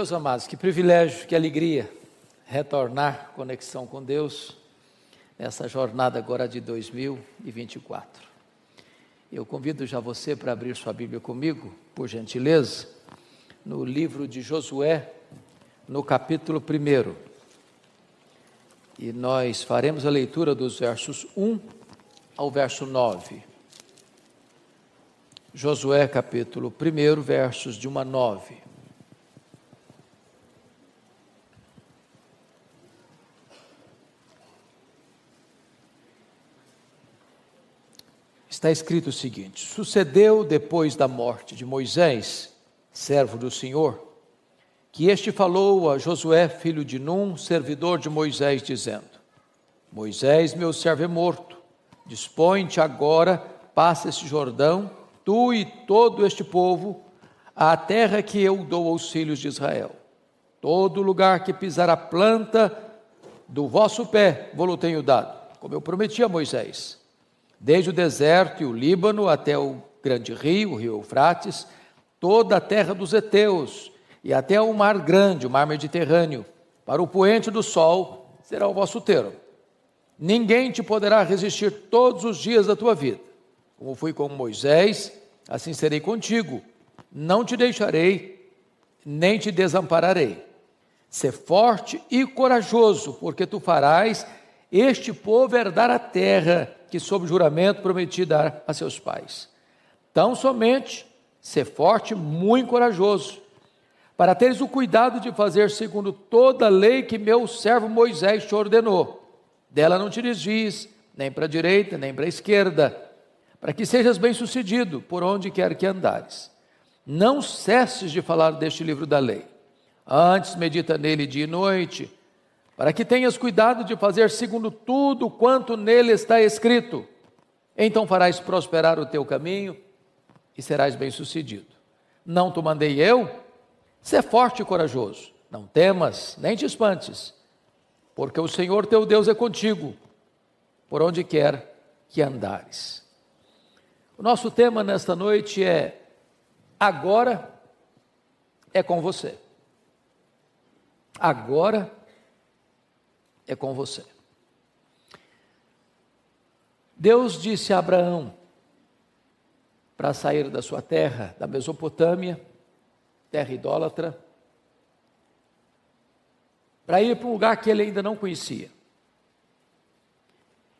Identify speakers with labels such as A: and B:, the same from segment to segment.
A: Meus amados, que privilégio, que alegria retornar à conexão com Deus nessa jornada agora de 2024. Eu convido já você para abrir sua Bíblia comigo, por gentileza, no livro de Josué, no capítulo 1. E nós faremos a leitura dos versos 1 ao verso 9. Josué capítulo 1, versos de 1 a 9. Está escrito o seguinte: sucedeu depois da morte de Moisés, servo do Senhor, que este falou a Josué, filho de Num, servidor de Moisés, dizendo: Moisés, meu servo, é morto. Dispõe-te agora, passa este Jordão, tu e todo este povo, à terra que eu dou aos filhos de Israel. Todo lugar que pisar a planta do vosso pé, vou-lo tenho dado, como eu prometi a Moisés. Desde o deserto e o Líbano até o grande rio, o rio Eufrates, toda a terra dos heteus, e até o mar grande, o mar Mediterrâneo, para o poente do sol, será o vosso termo. Ninguém te poderá resistir todos os dias da tua vida. Como fui com Moisés, assim serei contigo. Não te deixarei, nem te desampararei. Sê forte e corajoso, porque tu farás este povo herdar a terra que sob juramento prometi dar a seus pais. Tão somente sê forte e muito corajoso, para teres o cuidado de fazer segundo toda a lei que meu servo Moisés te ordenou. Dela não te desvies, nem para a direita, nem para a esquerda, para que sejas bem-sucedido por onde quer que andares. Não cesses de falar deste livro da lei. Antes medita nele dia e noite, para que tenhas cuidado de fazer segundo tudo quanto nele está escrito. Então farás prosperar o teu caminho e serás bem-sucedido. Não te mandei eu? Sê forte e corajoso. Não temas, nem te espantes, porque o Senhor teu Deus é contigo, por onde quer que andares. O nosso tema nesta noite é: agora é com você. Agora é com você. Deus disse a Abraão para sair da sua terra, da Mesopotâmia, terra idólatra, para ir para um lugar que ele ainda não conhecia.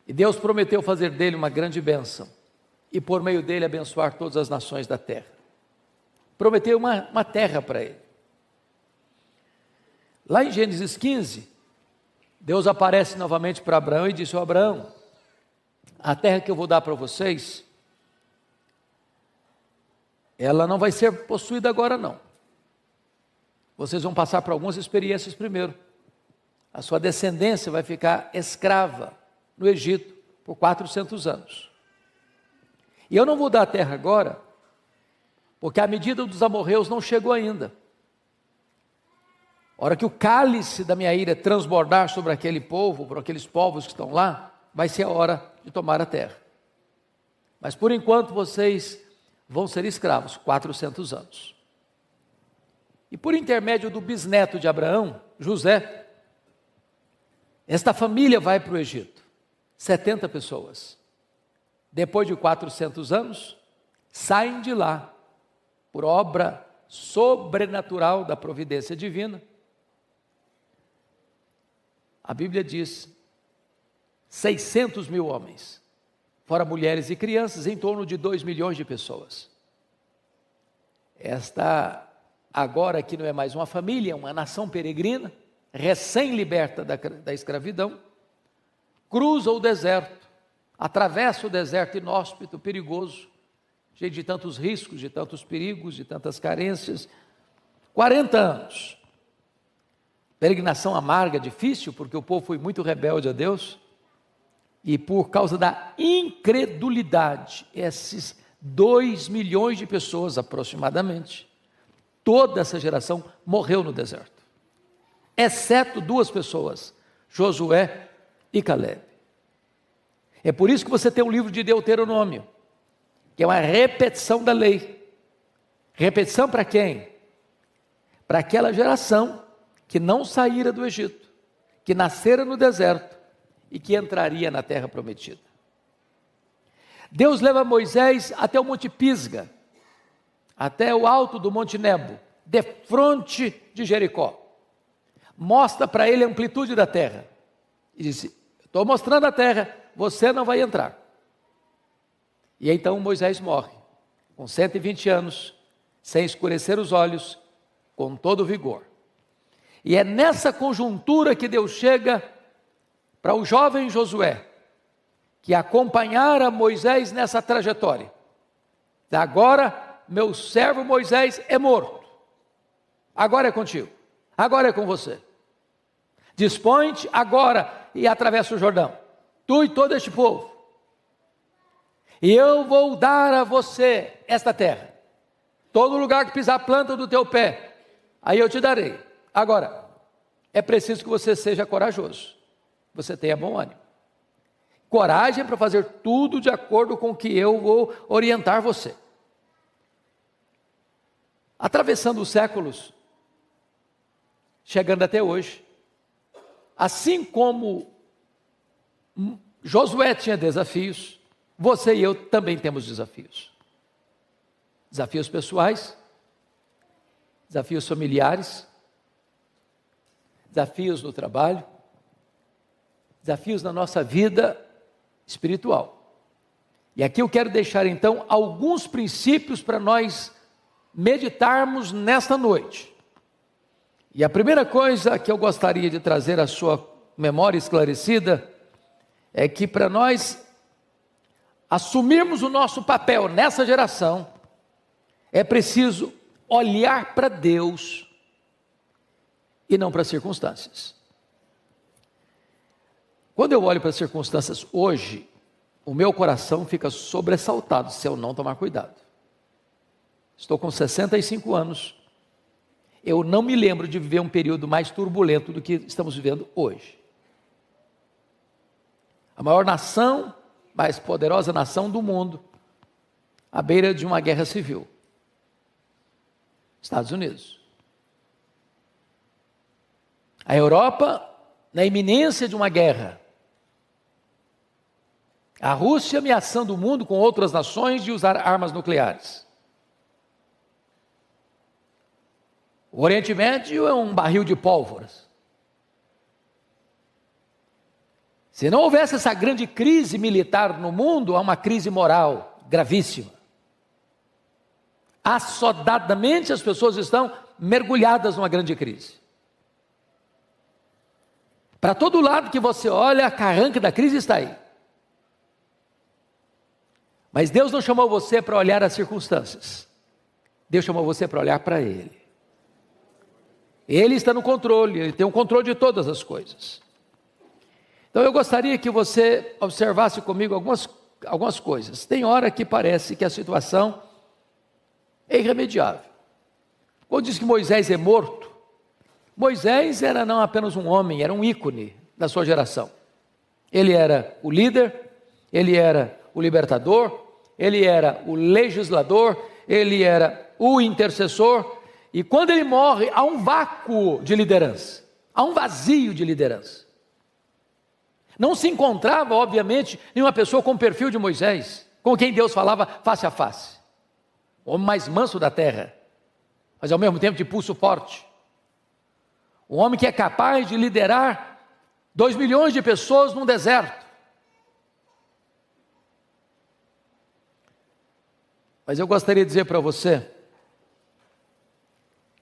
A: E Deus prometeu fazer dele uma grande bênção, e por meio dele abençoar todas as nações da terra. Prometeu uma terra para ele. Lá em Gênesis 15, Deus aparece novamente para Abraão e disse: Abraão, a terra que eu vou dar para vocês, ela não vai ser possuída agora não. Vocês vão passar por algumas experiências primeiro. A sua descendência vai ficar escrava no Egito por 400 anos. E eu não vou dar a terra agora, porque a medida dos amorreus não chegou ainda. A hora que o cálice da minha ira transbordar sobre aquele povo, por aqueles povos que estão lá, vai ser a hora de tomar a terra. Mas por enquanto vocês vão ser escravos, 400 anos. E por intermédio do bisneto de Abraão, José, esta família vai para o Egito, 70 pessoas. Depois de 400 anos, saem de lá, por obra sobrenatural da providência divina. A Bíblia diz 600 mil homens, fora mulheres e crianças, em torno de 2 milhões de pessoas. Esta agora aqui não é mais uma família, é uma nação peregrina, recém-liberta da escravidão, cruza o deserto, atravessa o deserto inóspito, perigoso, cheio de tantos riscos, de tantos perigos, de tantas carências, 40 anos. Peregrinação amarga, difícil, porque o povo foi muito rebelde a Deus, e por causa da incredulidade, esses 2 milhões de pessoas aproximadamente, toda essa geração morreu no deserto, exceto 2 pessoas, Josué e Caleb. É por isso que você tem um livro de Deuteronômio, que é uma repetição da lei. Repetição para quem? para aquela geração que não saíra do Egito, que nascera no deserto e que entraria na terra prometida. Deus leva Moisés até o Monte Pisga, até o alto do Monte Nebo, defronte de Jericó. Mostra para ele a amplitude da terra. E disse: estou mostrando a terra, você não vai entrar. E então Moisés morre, com 120 anos, sem escurecer os olhos, com todo vigor. E é nessa conjuntura que Deus chega para o jovem Josué, que acompanhara Moisés nessa trajetória. Agora, meu servo Moisés é morto. Agora é contigo. Agora é com você. Dispõe-te agora e atravessa o Jordão. Tu e todo este povo. E eu vou dar a você esta terra. Todo lugar que pisar a planta do teu pé, aí eu te darei. Agora, é preciso que você seja corajoso. Você tenha bom ânimo. Coragem para fazer tudo de acordo com o que eu vou orientar você. Atravessando os séculos, chegando até hoje, assim como Josué tinha desafios, você e eu também temos desafios. Desafios pessoais, desafios familiares, desafios no trabalho, desafios na nossa vida espiritual. E aqui eu quero deixar então alguns princípios para nós meditarmos nesta noite. E a primeira coisa que eu gostaria de trazer à sua memória esclarecida é que para nós assumirmos o nosso papel nessa geração, é preciso olhar para Deus e não para as circunstâncias. Quando eu olho para as circunstâncias hoje, o meu coração fica sobressaltado se eu não tomar cuidado. Estou com 65 anos, eu não me lembro de viver um período mais turbulento do que estamos vivendo hoje. A maior nação, mais poderosa nação do mundo, à beira de uma guerra civil. Estados Unidos. A Europa, na iminência de uma guerra. A Rússia ameaçando o mundo com outras nações de usar armas nucleares. O Oriente Médio é um barril de pólvoras. Se não houvesse essa grande crise militar no mundo, há uma crise moral gravíssima. Assodadamente as pessoas estão mergulhadas numa grande crise. Para todo lado que você olha, a carranca da crise está aí. Mas Deus não chamou você para olhar as circunstâncias. Deus chamou você para olhar para Ele. Ele está no controle, Ele tem o controle de todas as coisas. Então eu gostaria que você observasse comigo algumas coisas. Tem hora que parece que a situação é irremediável. Quando diz que Moisés é morto, Moisés era não apenas um homem, era um ícone da sua geração. Ele era o líder, ele era o libertador, ele era o legislador, ele era o intercessor, e quando ele morre, há um vácuo de liderança, há um vazio de liderança. Não se encontrava, obviamente, nenhuma pessoa com o perfil de Moisés, com quem Deus falava face a face. O homem mais manso da terra, mas ao mesmo tempo de pulso forte. Um homem que é capaz de liderar 2 milhões de pessoas num deserto. Mas eu gostaria de dizer para você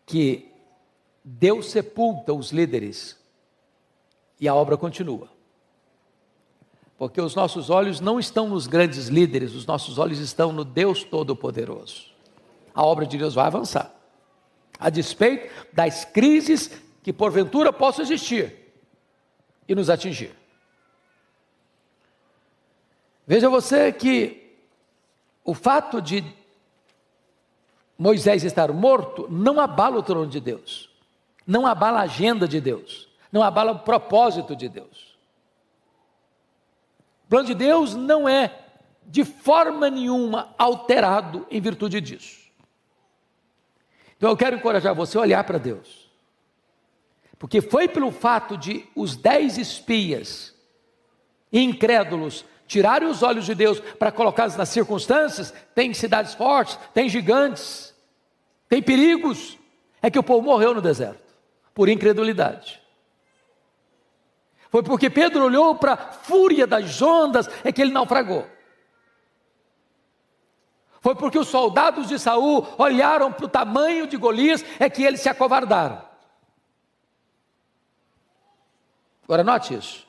A: que Deus sepulta os líderes e a obra continua. Porque os nossos olhos não estão nos grandes líderes, os nossos olhos estão no Deus Todo-Poderoso. A obra de Deus vai avançar, a despeito das crises que porventura possam existir e nos atingir. Veja você que o fato de Moisés estar morto não abala o trono de Deus, não abala a agenda de Deus, não abala o propósito de Deus. O plano de Deus não é de forma nenhuma alterado em virtude disso. Então eu quero encorajar você a olhar para Deus. Porque foi pelo fato de os 10 espias incrédulos tirarem os olhos de Deus para colocá-los nas circunstâncias, tem cidades fortes, tem gigantes, tem perigos, é que o povo morreu no deserto, por incredulidade. Foi porque Pedro olhou para a fúria das ondas, é que ele naufragou. Foi porque os soldados de Saul olharam para o tamanho de Golias, é que eles se acovardaram. Agora note isso.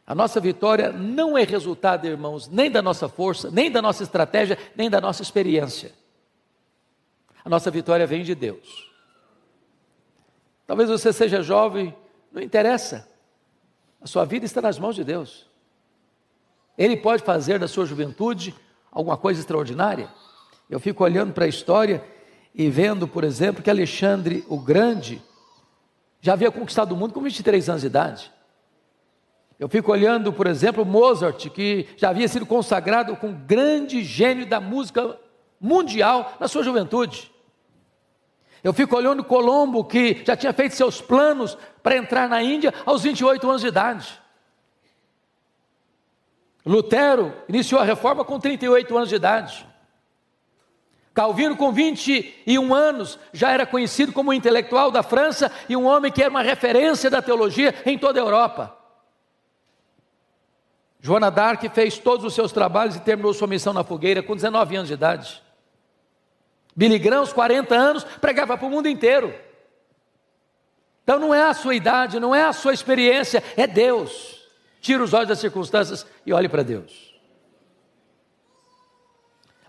A: A nossa vitória não é resultado, irmãos, nem da nossa força, nem da nossa estratégia, nem da nossa experiência. A nossa vitória vem de Deus. Talvez você seja jovem, não interessa. A sua vida está nas mãos de Deus. Ele pode fazer da sua juventude alguma coisa extraordinária. Eu fico olhando para a história e vendo, por exemplo, que Alexandre o Grande já havia conquistado o mundo com 23 anos de idade. Eu fico olhando, por exemplo, Mozart, que já havia sido consagrado como grande gênio da música mundial na sua juventude. Eu fico olhando Colombo, que já tinha feito seus planos para entrar na Índia aos 28 anos de idade. Lutero iniciou a reforma com 38 anos de idade. Calvino, com 21 anos, já era conhecido como um intelectual da França e um homem que era uma referência da teologia em toda a Europa. Joana d'Arc fez todos os seus trabalhos e terminou sua missão na fogueira com 19 anos de idade. Billy Graham, aos 40 anos, pregava para o mundo inteiro. Então não é a sua idade, não é a sua experiência, é Deus. Tira os olhos das circunstâncias e olhe para Deus.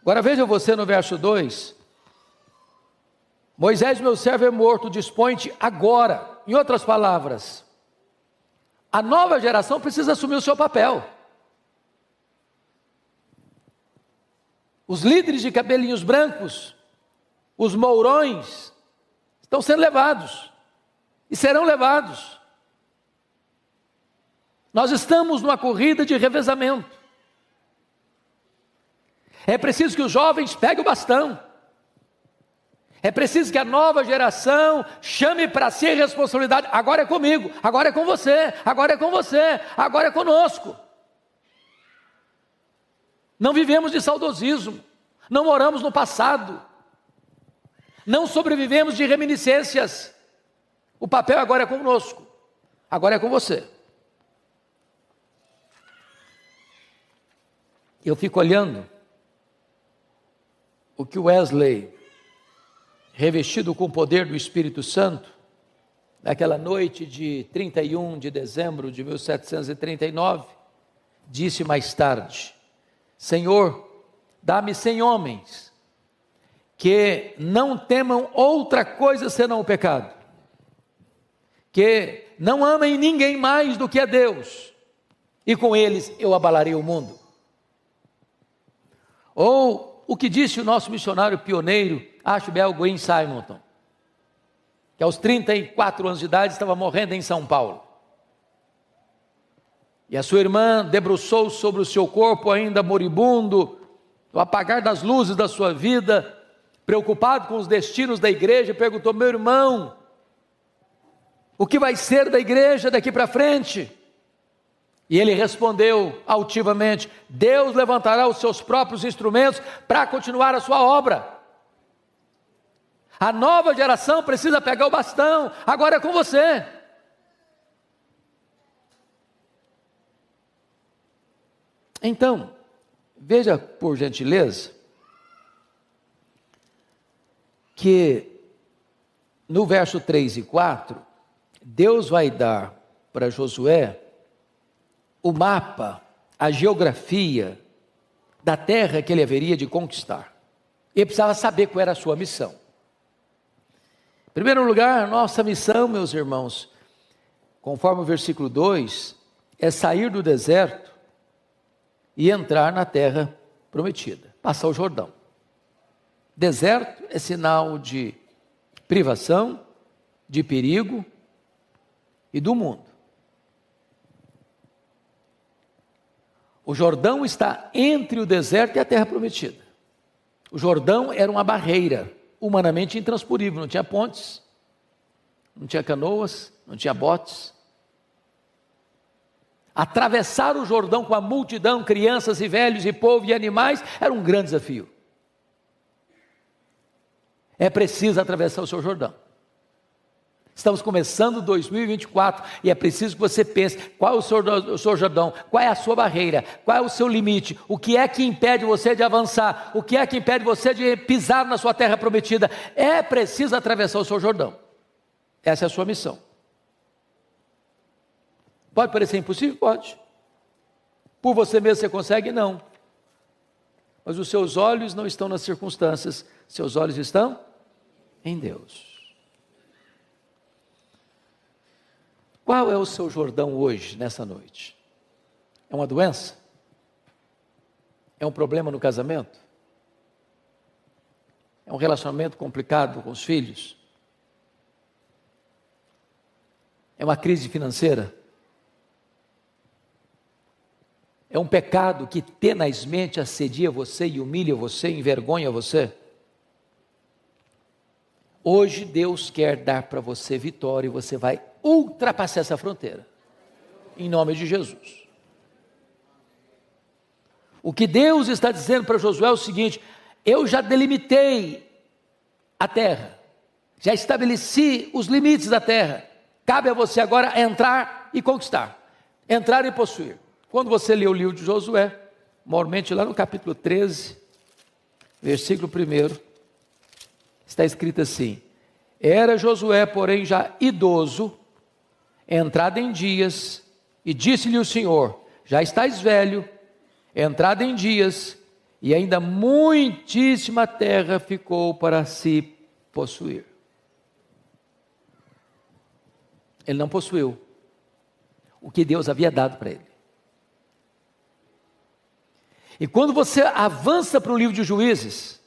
A: Agora veja você no verso 2. Moisés, meu servo, é morto, dispõe-te agora. Em outras palavras, a nova geração precisa assumir o seu papel. Os líderes de cabelinhos brancos, os mourões, estão sendo levados e serão levados. Nós estamos numa corrida de revezamento. É preciso que os jovens peguem o bastão. É preciso que a nova geração chame para si a responsabilidade. Agora é comigo, agora é com você, agora é com você, agora é conosco. Não vivemos de saudosismo, não moramos no passado, não sobrevivemos de reminiscências. O papel agora é conosco, agora é com você. Eu fico olhando o que Wesley, revestido com o poder do Espírito Santo, naquela noite de 31 de dezembro de 1739, disse mais tarde: Senhor, dá-me 100 homens que não temam outra coisa senão o pecado, que não amem ninguém mais do que a Deus, e com eles eu abalarei o mundo. Ou o que disse o nosso missionário pioneiro, Ashbel Green Simonton, que aos 34 anos de idade estava morrendo em São Paulo. E a sua irmã debruçou sobre o seu corpo ainda moribundo, no apagar das luzes da sua vida, preocupado com os destinos da igreja, perguntou: meu irmão, o que vai ser da igreja daqui para frente? E ele respondeu altivamente: Deus levantará os seus próprios instrumentos para continuar a sua obra. A nova geração precisa pegar o bastão, agora é com você. Então, veja por gentileza, que no verso 3 e 4, Deus vai dar para Josué o mapa, a geografia da terra que ele haveria de conquistar. Ele precisava saber qual era a sua missão. Em primeiro lugar, nossa missão, meus irmãos, conforme o versículo 2, é sair do deserto e entrar na terra prometida, passar o Jordão. Deserto é sinal de privação, de perigo e do mundo. O Jordão está entre o deserto e a terra prometida. O Jordão era uma barreira humanamente intransponível, não tinha pontes, não tinha canoas, não tinha botes. Atravessar o Jordão com a multidão, crianças e velhos e povo e animais, era um grande desafio. É preciso atravessar o seu Jordão. Estamos começando 2024 e é preciso que você pense qual é o seu Jordão, qual é a sua barreira, qual é o seu limite, o que é que impede você de avançar, o que é que impede você de pisar na sua terra prometida. É preciso atravessar o seu Jordão. Essa é a sua missão. Pode parecer impossível? Pode. Por você mesmo você consegue? Não. Mas os seus olhos não estão nas circunstâncias, seus olhos estão em Deus. Qual é o seu Jordão hoje, nessa noite? É uma doença? É um problema no casamento? É um relacionamento complicado com os filhos? É uma crise financeira? É um pecado que tenazmente assedia você e humilha você, envergonha você? Hoje Deus quer dar para você vitória e você vai ultrapassar essa fronteira, em nome de Jesus. O que Deus está dizendo para Josué é o seguinte: eu já delimitei a terra, já estabeleci os limites da terra, cabe a você agora entrar e conquistar, entrar e possuir. Quando você lê o livro de Josué, normalmente lá no capítulo 13, versículo 1, está escrito assim: era Josué, porém, já idoso, entrado em dias, e disse-lhe o Senhor: já estás velho, entrado em dias, e ainda muitíssima terra ficou para se possuir. Ele não possuiu o que Deus havia dado para ele. E quando você avança para o livro de Juízes,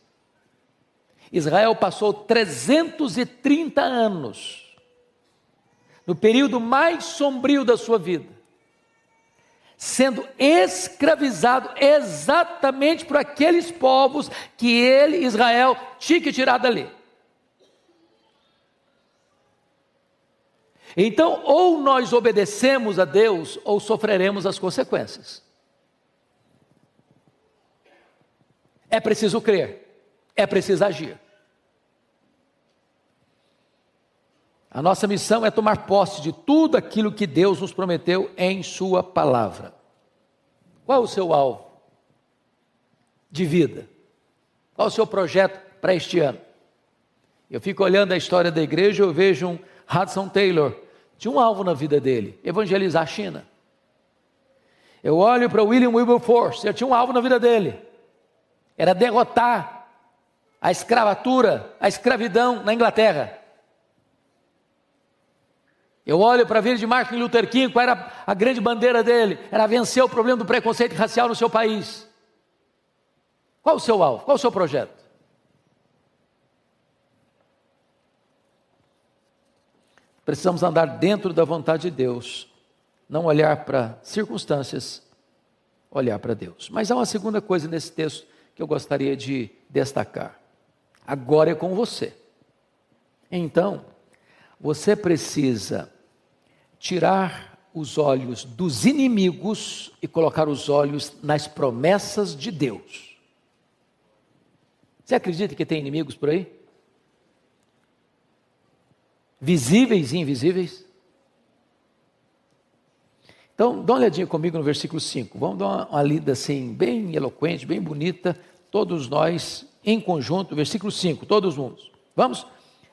A: Israel passou 330 anos, no período mais sombrio da sua vida, sendo escravizado exatamente por aqueles povos que ele, Israel, tinha que tirar dali. Então, ou nós obedecemos a Deus, ou sofreremos as consequências. É preciso crer, é preciso agir. A nossa missão é tomar posse de tudo aquilo que Deus nos prometeu em sua palavra. Qual é o seu alvo de vida? Qual é o seu projeto para este ano? Eu fico olhando a história da igreja, eu vejo um Hudson Taylor, tinha um alvo na vida dele: evangelizar a China. Eu olho para William Wilberforce, ele tinha um alvo na vida dele: era derrotar a escravatura, a escravidão na Inglaterra. Eu olho para a vida de Martin Luther King, qual era a grande bandeira dele? Era vencer o problema do preconceito racial no seu país. Qual o seu alvo? Qual o seu projeto? Precisamos andar dentro da vontade de Deus, não olhar para circunstâncias, olhar para Deus. Mas há uma segunda coisa nesse texto que eu gostaria de destacar. Agora é com você. Então, você precisa tirar os olhos dos inimigos e colocar os olhos nas promessas de Deus. Você acredita que tem inimigos por aí? Visíveis e invisíveis? Então, dá uma olhadinha comigo no versículo 5. Vamos dar uma lida assim, bem eloquente, bem bonita, todos nós em conjunto. Versículo 5, todos juntos. Vamos?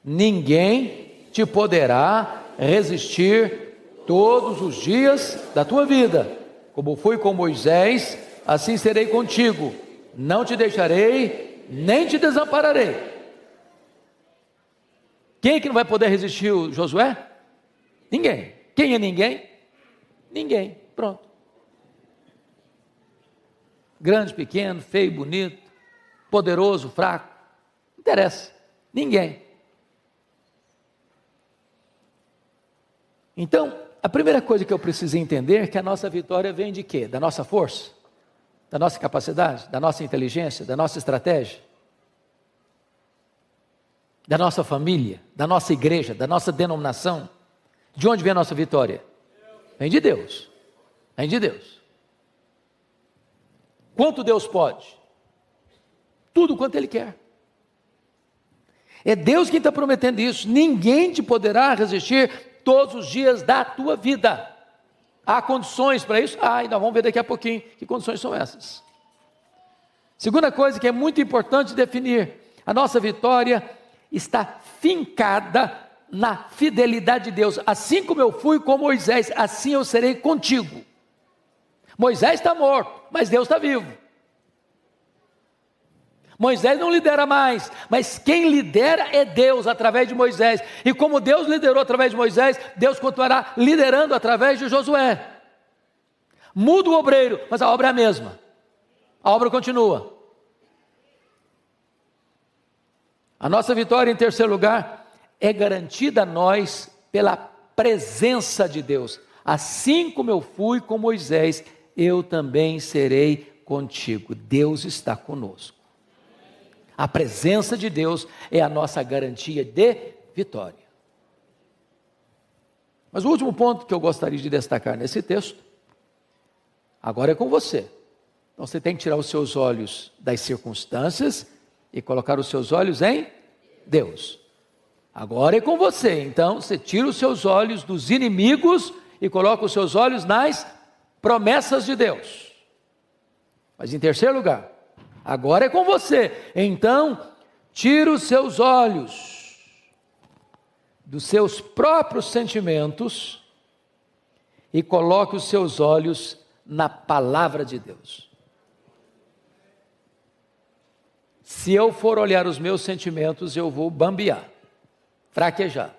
A: Ninguém te poderá resistir todos os dias da tua vida. Como fui com Moisés, assim serei contigo. Não te deixarei, nem te desampararei. Quem é que não vai poder resistir o Josué? Ninguém. Quem é ninguém? Ninguém. Pronto. Grande, pequeno, feio, bonito, poderoso, fraco, não interessa. Ninguém. Então, a primeira coisa que eu preciso entender é que a nossa vitória vem de quê? Da nossa força? Da nossa capacidade? Da nossa inteligência? Da nossa estratégia? da nossa família, da nossa igreja, da nossa denominação? De onde vem a nossa vitória? Vem de Deus. Vem de Deus. Quanto Deus pode? Tudo quanto Ele quer. É Deus quem está prometendo isso. Ninguém te poderá resistir todos os dias da tua vida. Há condições para isso? E nós vamos ver daqui a pouquinho que condições são essas. Segunda coisa que é muito importante definir: a nossa vitória está fincada na fidelidade de Deus. Assim como eu fui com Moisés, assim eu serei contigo. Moisés está morto, mas Deus está vivo. Moisés não lidera mais, mas quem lidera é Deus através de Moisés. E como Deus liderou através de Moisés, Deus continuará liderando através de Josué. Muda o obreiro, mas a obra é a mesma. A obra continua. A nossa vitória, em terceiro lugar, é garantida a nós pela presença de Deus. Assim como eu fui com Moisés, eu também serei contigo. Deus está conosco. A presença de Deus é a nossa garantia de vitória. Mas o último ponto que eu gostaria de destacar nesse texto, agora é com você. Então você tem que tirar os seus olhos das circunstâncias e colocar os seus olhos em Deus. Agora é com você. Então você tira os seus olhos dos inimigos e coloca os seus olhos nas promessas de Deus. Mas em terceiro lugar, agora é com você. Então, tira os seus olhos dos seus próprios sentimentos e coloque os seus olhos na palavra de Deus. Se eu for olhar os meus sentimentos, eu vou bambear, fraquejar.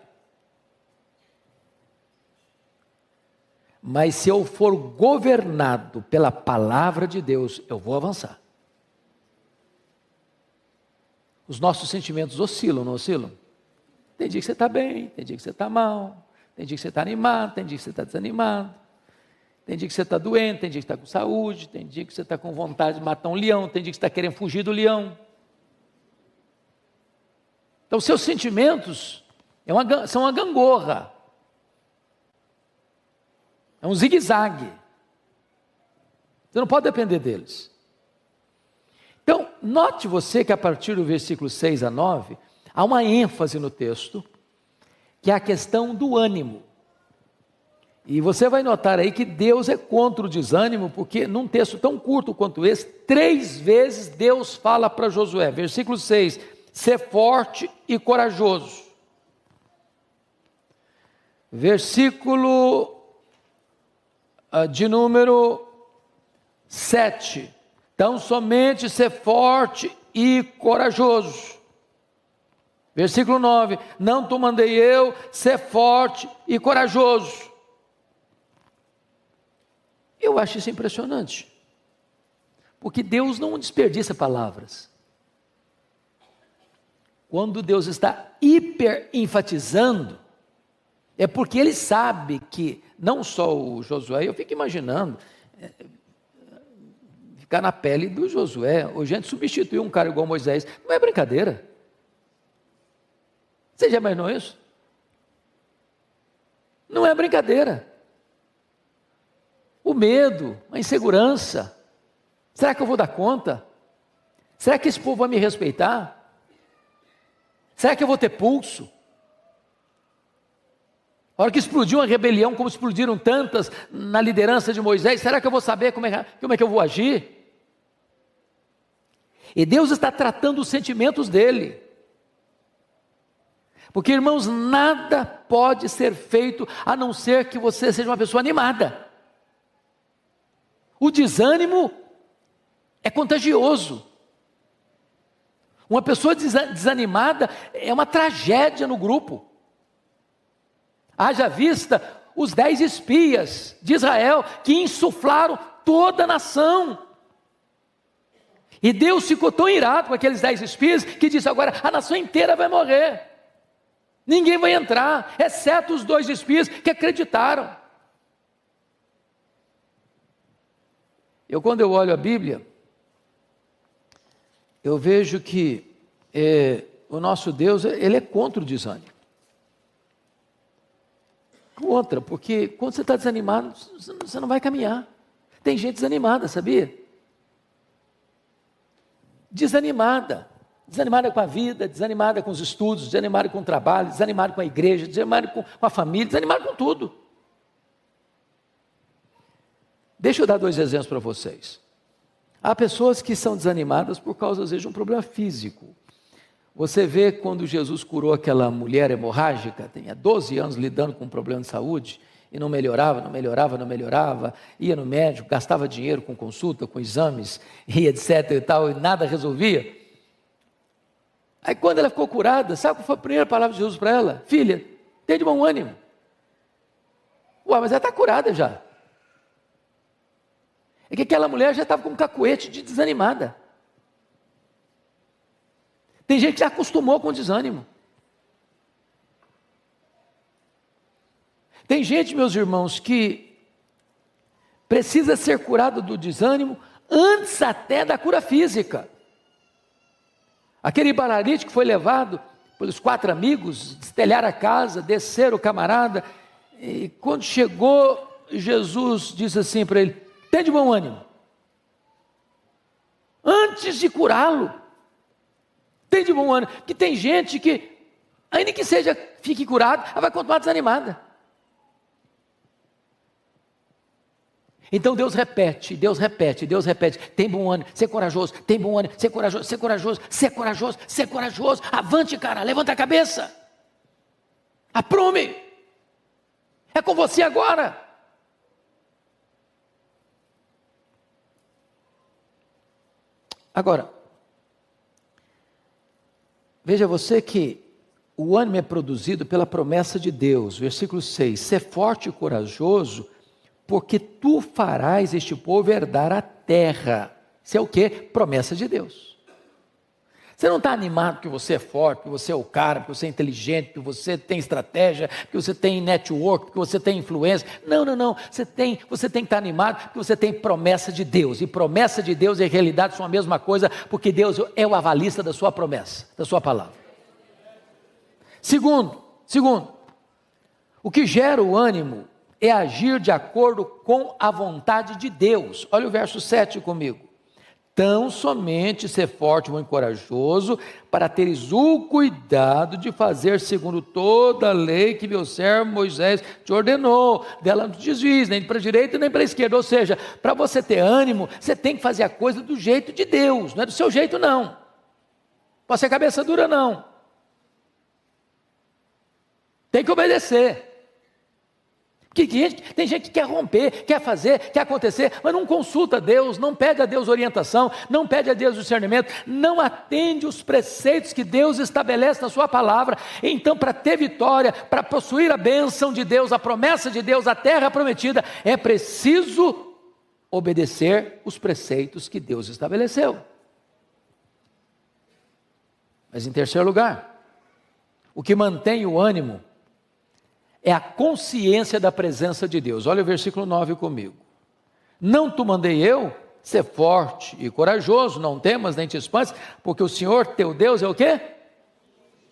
A: Mas se eu for governado pela palavra de Deus, eu vou avançar. Os nossos sentimentos oscilam, não oscilam? Tem dia que você está bem, tem dia que você está mal, tem dia que você está animado, tem dia que você está desanimado, tem dia que você está doente, tem dia que está com saúde, tem dia que você está com vontade de matar um leão, tem dia que você está querendo fugir do leão. Então, seus sentimentos são uma gangorra, é um zigue-zague. Você não pode depender deles. Então, note você que a partir do versículo 6 a 9, há uma ênfase no texto, que é a questão do ânimo. E você vai notar aí que Deus é contra o desânimo, porque num texto tão curto quanto esse, 3 vezes Deus fala para Josué. Versículo 6, ser forte e corajoso. Versículo de número 7, então somente ser forte e corajoso. Versículo 9, não te mandei eu ser forte e corajoso. Eu acho isso impressionante, porque Deus não desperdiça palavras. Quando Deus está hiper enfatizando, é porque Ele sabe que, não só o Josué, eu fico imaginando, ficar na pele do Josué, ou gente substituir um cara igual Moisés, não é brincadeira. Você já imaginou isso? Não é brincadeira. O medo, a insegurança, será que eu vou dar conta? Será que esse povo vai me respeitar? Será que eu vou ter pulso? A hora que explodiu uma rebelião, como explodiram tantas na liderança de Moisés, será que eu vou saber como é que eu vou agir? E Deus está tratando os sentimentos dele. Porque, irmãos, nada pode ser feito a não ser que você seja uma pessoa animada. O desânimo é contagioso. Uma pessoa desanimada é uma tragédia no grupo. Haja vista os 10 espias de Israel que insuflaram toda a nação. E Deus ficou tão irado com aqueles 10 espias que disse: agora a nação inteira vai morrer. Ninguém vai entrar, exceto os 2 espias que acreditaram. Quando eu olho a Bíblia, eu vejo que o nosso Deus, ele é contra o desânimo. Contra, porque quando você está desanimado, você não vai caminhar. Tem gente desanimada, sabia? Desanimada com a vida, desanimada com os estudos, desanimada com o trabalho, desanimada com a igreja, desanimada com a família, desanimada com tudo. Deixa eu dar 2 exemplos para vocês. Há pessoas que são desanimadas por causa, às vezes, de um problema físico. Você vê quando Jesus curou aquela mulher hemorrágica, tinha 12 anos lidando com um problema de saúde, e não melhorava, ia no médico, gastava dinheiro com consulta, com exames, e etc e tal, e nada resolvia. Aí quando ela ficou curada, sabe qual foi a primeira palavra de Jesus para ela? Filha, tem de bom ânimo. Ué, mas ela está curada já. É que aquela mulher já estava com um cacuete de desanimada. Tem gente que já acostumou com o desânimo. Tem gente, meus irmãos, que precisa ser curado do desânimo antes até da cura física. Aquele paralítico foi levado pelos 4 amigos, destelharam a casa, desceram o camarada, e quando chegou, Jesus disse assim para ele: tem de bom ânimo. Antes de curá-lo, tem de bom ânimo. Porque tem gente que, ainda que fique curado, ela vai continuar desanimada. Então Deus repete, tem bom ânimo, ser corajoso, tem bom ânimo, ser corajoso, avante, cara, levanta a cabeça, aprume, é com você agora. Agora, veja você que o ânimo é produzido pela promessa de Deus, versículo 6, ser forte e corajoso, porque tu farás este povo herdar a terra. Isso é o quê? Promessa de Deus. Você não está animado porque você é forte, porque você é o cara, porque você é inteligente, porque você tem estratégia, porque você tem network, porque você tem influência. Não. Você tem que estar animado porque você tem promessa de Deus. E promessa de Deus e realidade são a mesma coisa, porque Deus é o avalista da sua promessa, da sua palavra. Segundo, o que gera o ânimo é agir de acordo com a vontade de Deus. Olha o verso 7 comigo. Tão somente ser forte e muito corajoso, para teres o cuidado de fazer segundo toda a lei que meu servo Moisés te ordenou. Dela não te desvies, nem para a direita nem para a esquerda. Ou seja, para você ter ânimo, você tem que fazer a coisa do jeito de Deus, não é do seu jeito não. Pode ser cabeça dura não. Tem que obedecer. Tem gente que quer romper, quer fazer, quer acontecer, mas não consulta Deus, não pede a Deus orientação, não pede a Deus discernimento, não atende os preceitos que Deus estabelece na sua palavra. Então, para ter vitória, para possuir a bênção de Deus, a promessa de Deus, a terra prometida, é preciso obedecer os preceitos que Deus estabeleceu. Mas em terceiro lugar, o que mantém o ânimo é a consciência da presença de Deus. Olha o versículo 9 comigo. Não te mandei eu, ser forte e corajoso, não temas nem te espantes, porque o Senhor teu Deus é o quê?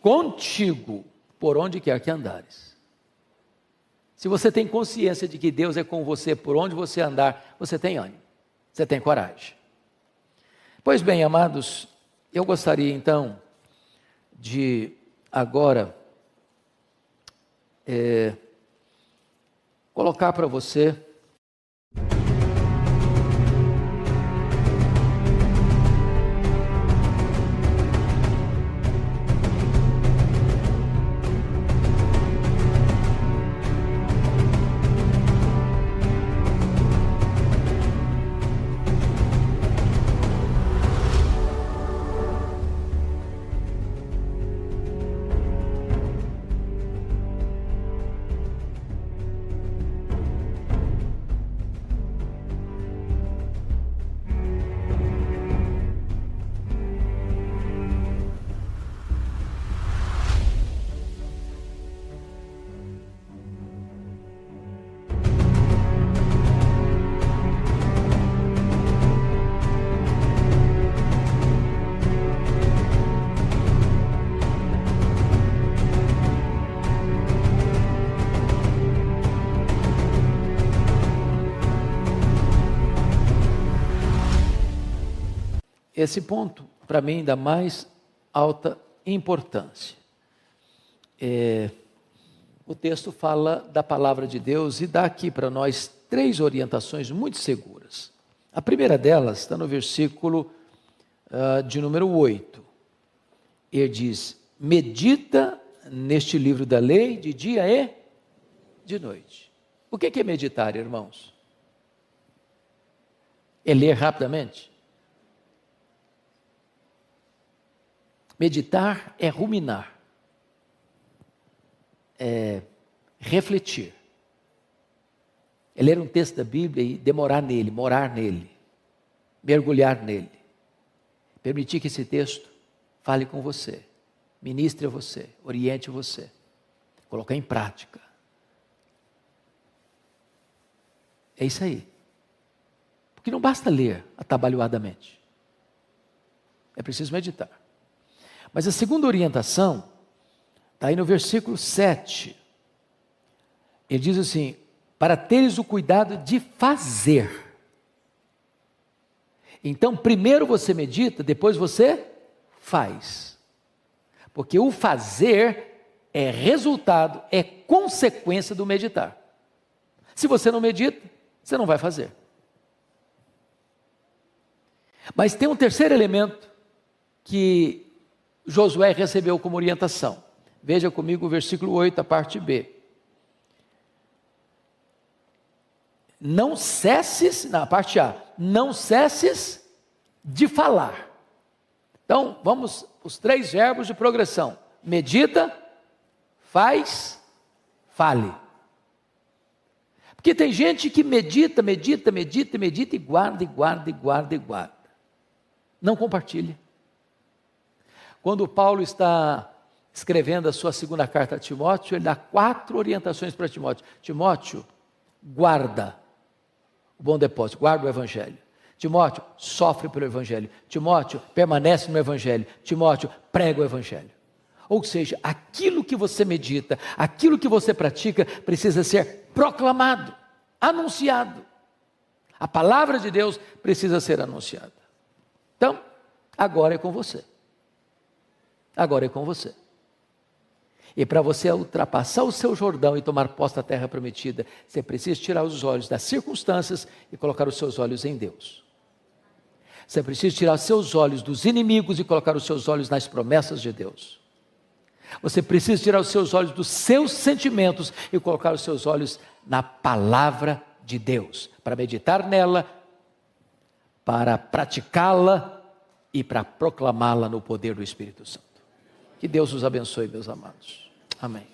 A: Contigo, por onde quer que andares. Se você tem consciência de que Deus é com você, por onde você andar, você tem ânimo, você tem coragem. Pois bem, amados, eu gostaria então de agora colocar para você esse ponto, para mim, da mais alta importância. O texto fala da palavra de Deus e dá aqui para nós 3 orientações muito seguras. A primeira delas está no versículo de número 8. Ele diz: medita neste livro da lei de dia e de noite. O que é meditar, irmãos? É ler rapidamente? Meditar é ruminar, é refletir, é ler um texto da Bíblia e demorar nele, morar nele, mergulhar nele, permitir que esse texto fale com você, ministre a você, oriente você, colocar em prática. É isso aí. Porque não basta ler atabalhoadamente, é preciso meditar. Mas a segunda orientação está aí no versículo 7. Ele diz assim: para teres o cuidado de fazer. Então, primeiro você medita, depois você faz. Porque o fazer é resultado, é consequência do meditar. Se você não medita, você não vai fazer. Mas tem um terceiro elemento que Josué recebeu como orientação. Veja comigo o versículo 8, a parte B. Não cesses, na parte A, não cesses de falar. Então, vamos, os 3 verbos de progressão: medita, faz, fale. Porque tem gente que medita e guarda. Não compartilha. Quando Paulo está escrevendo a sua segunda carta a Timóteo, ele dá 4 orientações para Timóteo. Timóteo, guarda o bom depósito, guarda o Evangelho. Timóteo, sofre pelo Evangelho. Timóteo, permanece no Evangelho. Timóteo, prega o Evangelho. Ou seja, aquilo que você medita, aquilo que você pratica, precisa ser proclamado, anunciado. A palavra de Deus precisa ser anunciada. Então, agora é com você. Agora é com você. E para você ultrapassar o seu Jordão e tomar posse da terra prometida, você precisa tirar os olhos das circunstâncias e colocar os seus olhos em Deus. Você precisa tirar os seus olhos dos inimigos e colocar os seus olhos nas promessas de Deus. Você precisa tirar os seus olhos dos seus sentimentos e colocar os seus olhos na palavra de Deus, para meditar nela, para praticá-la e para proclamá-la no poder do Espírito Santo. Que Deus os abençoe, meus amados. Amém.